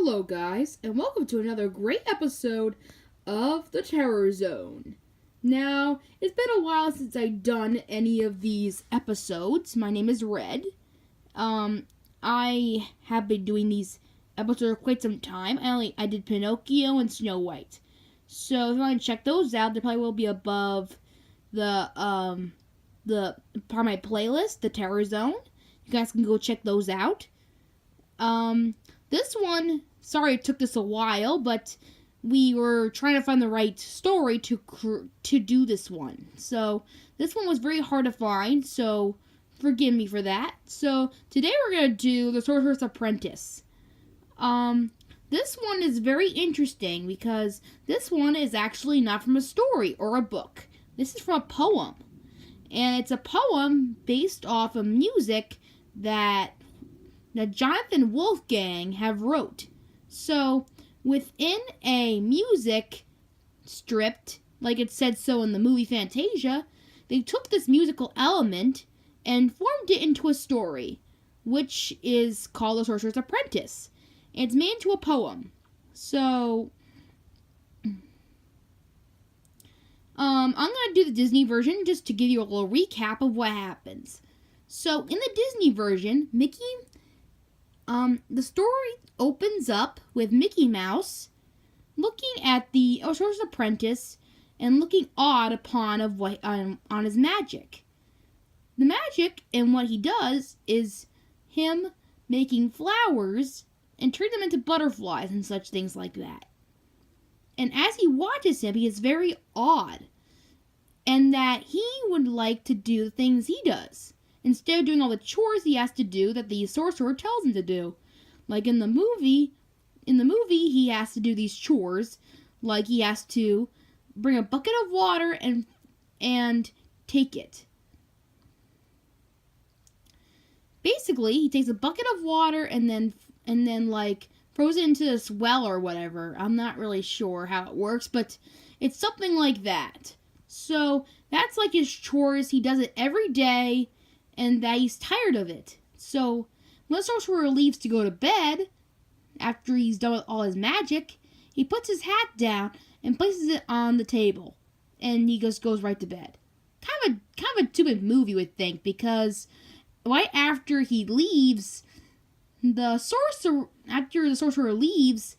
Hello guys, and welcome to another great episode of the Terror Zone. Now, it's been a while since I've done any of these episodes. My name is Red. I have been doing these episodes for quite some time. I did Pinocchio and Snow White. So if you want to check those out, they probably will be above the part of my playlist, the Terror Zone. You guys can go check those out. This one, sorry it took this a while, but we were trying to find the right story to do this one. So, this one was very hard to find, so forgive me for that. So, today we're going to do The Sorcerer's Apprentice. This one is very interesting because this one is actually not from a story or a book. This is from a poem. And it's a poem based off of music that Jonathan Wolfgang have wrote. So, within a music strip, like it said so in the movie Fantasia, they took this musical element and formed it into a story, which is called The Sorcerer's Apprentice. And it's made into a poem. So, I'm going to do the Disney version just to give you a little recap of what happens. So, in the Disney version, the story opens up with Mickey Mouse looking at the Sorcerer's Apprentice and looking awed on his magic. The magic and what he does is him making flowers and turn them into butterflies and such things like that. And as he watches him, he is very awed, and that he would like to do the things he does, instead of doing all the chores he has to do that the sorcerer tells him to do. Like in the movie, he has to do these chores, like he has to bring a bucket of water and take it. Basically, he takes a bucket of water and then like throws it into this well or whatever. I'm not really sure how it works, but it's something like that. So that's like his chores. He does it every day, and that he's tired of it. So when the sorcerer leaves to go to bed, after he's done with all his magic, he puts his hat down and places it on the table, and he just goes right to bed. Kind of a stupid movie, you would think, because right after he leaves, the sorcerer leaves,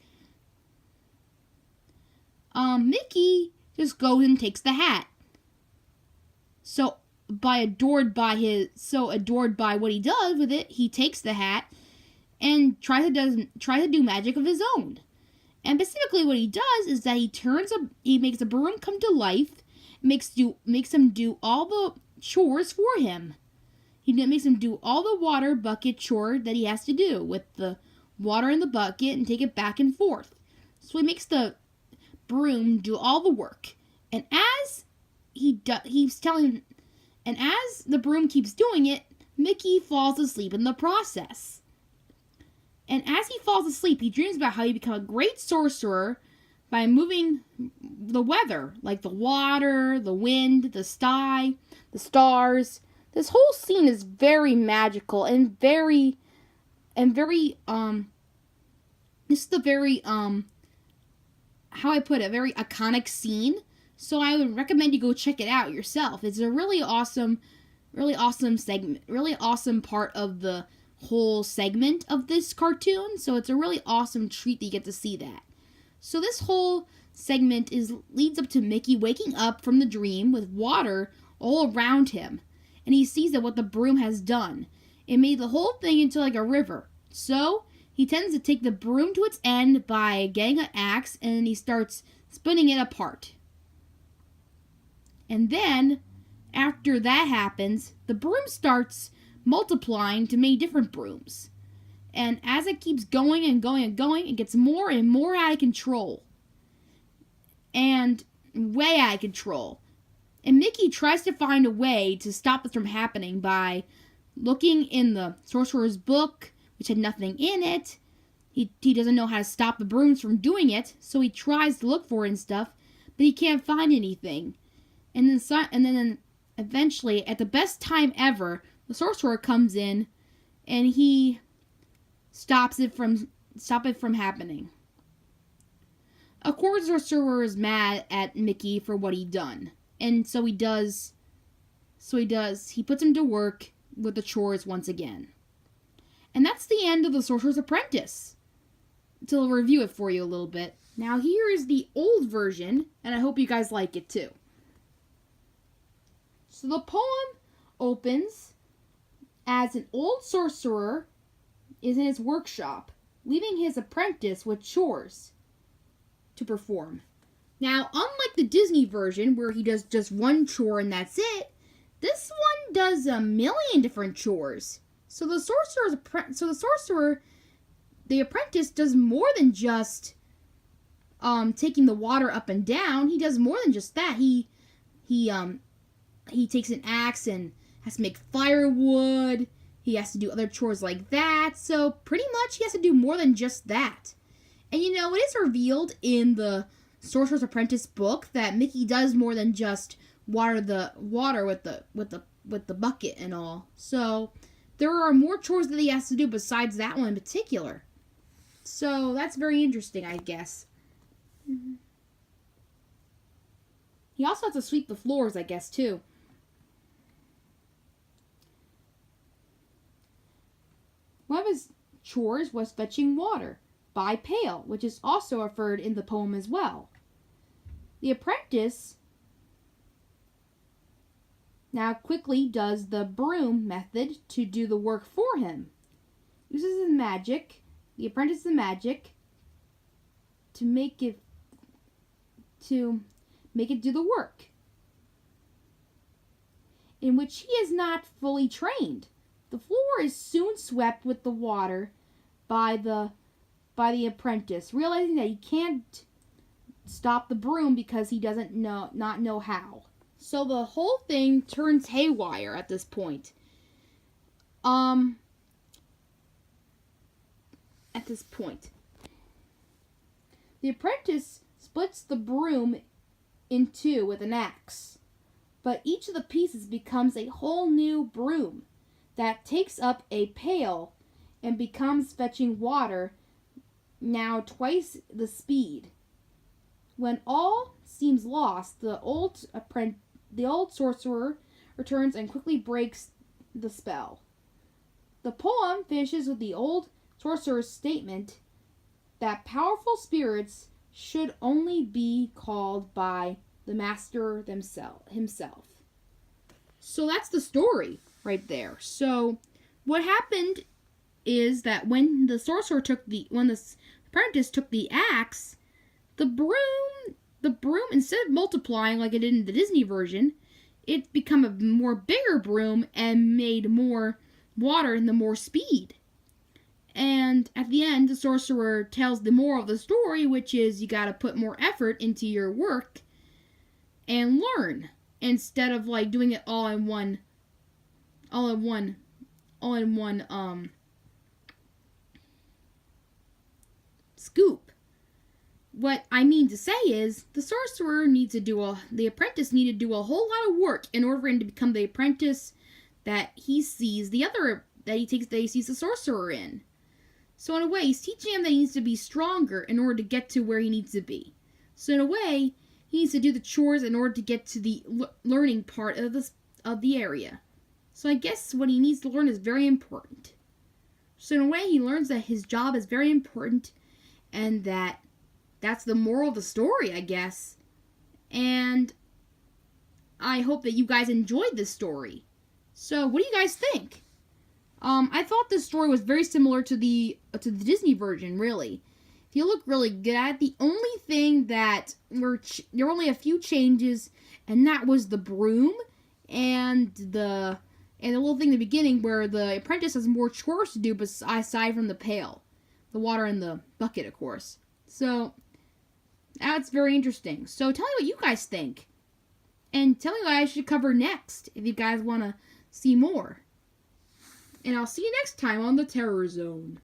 Mickey just goes and takes the hat. So adored by what he does with it, he takes the hat and tries to do magic of his own. And specifically, what he does is that he makes a broom come to life, makes him do all the chores for him. He makes him do all the water bucket chore that he has to do with the water in the bucket and take it back and forth. So he makes the broom do all the work. And as as the broom keeps doing it, Mickey falls asleep in the process. And as he falls asleep, he dreams about how he become a great sorcerer by moving the weather, like the water, the wind, the sky, the stars. This whole scene is very magical and very this is the very how I put it, very iconic scene. So I would recommend you go check it out yourself. It's a really awesome segment, really awesome part of the whole segment of this cartoon. So it's a really awesome treat that you get to see that. So this whole segment leads up to Mickey waking up from the dream with water all around him. And he sees that what the broom has done. It made the whole thing into like a river. So he tends to take the broom to its end by getting an axe, and he starts spinning it apart. And then, after that happens, the broom starts multiplying to many different brooms. And as it keeps going and going and going, it gets more and more out of control. And way out of control. And Mickey tries to find a way to stop this from happening by looking in the sorcerer's book, which had nothing in it. He doesn't know how to stop the brooms from doing it, so he tries to look for it and stuff, but he can't find anything. And then eventually, at the best time ever, the sorcerer comes in, and he stops it from stop it from happening. Of course, the sorcerer is mad at Mickey for what he done, and so he does. He puts him to work with the chores once again. And that's the end of The Sorcerer's Apprentice. To review it for you a little bit. Now here is the old version, and I hope you guys like it too. So the poem opens as an old sorcerer is in his workshop, leaving his apprentice with chores to perform. Now, unlike the Disney version where he does just one chore and that's it, this one does a million different chores. So the apprentice does more than just taking the water up and down. He does more than just that. He takes an axe and has to make firewood. He has to do other chores like that. So pretty much he has to do more than just that. And it is revealed in the Sorcerer's Apprentice book that Mickey does more than just water the water with the bucket and all. So there are more chores that he has to do besides that one in particular. So that's very interesting, I guess. Mm-hmm. He also has to sweep the floors, I guess, too. One of his chores was fetching water by pail, which is also referred in the poem as well. The apprentice now quickly does the broom method to do the work for him. Uses his magic, the apprentice's magic, to make it do the work, in which he is not fully trained. The floor is soon swept with the water by the apprentice, realizing that he can't stop the broom because he doesn't not know how. So the whole thing turns haywire at this point. The apprentice splits the broom in two with an axe, but each of the pieces becomes a whole new broom that takes up a pail and becomes fetching water now twice the speed. When all seems lost, the old sorcerer returns and quickly breaks the spell. The poem finishes with the old sorcerer's statement that powerful spirits should only be called by the master himself. So that's the story right there. So what happened is that when the apprentice took the axe, the broom, instead of multiplying like it did in the Disney version, it became a more bigger broom and made more water and the more speed. And at the end, the sorcerer tells the moral of the story, which is you gotta put more effort into your work and learn instead of like doing it all in one scoop. What I mean to say is the apprentice needed to do a whole lot of work in order for him to become the apprentice that he sees that he sees the sorcerer in. So in a way, he's teaching him that he needs to be stronger in order to get to where he needs to be. So in a way, he needs to do the chores in order to get to the learning part of the area. So I guess what he needs to learn is very important. So in a way, he learns that his job is very important, and that's the moral of the story, I guess. And I hope that you guys enjoyed this story. So what do you guys think? I thought this story was very similar to the Disney version, really. If you look really good at it, the only thing that there were only a few changes, and that was the broom and the little thing in the beginning where the apprentice has more chores to do aside from the pail, the water in the bucket, of course. So that's very interesting. So tell me what you guys think, and tell me what I should cover next if you guys want to see more. And I'll see you next time on the Terror Zone.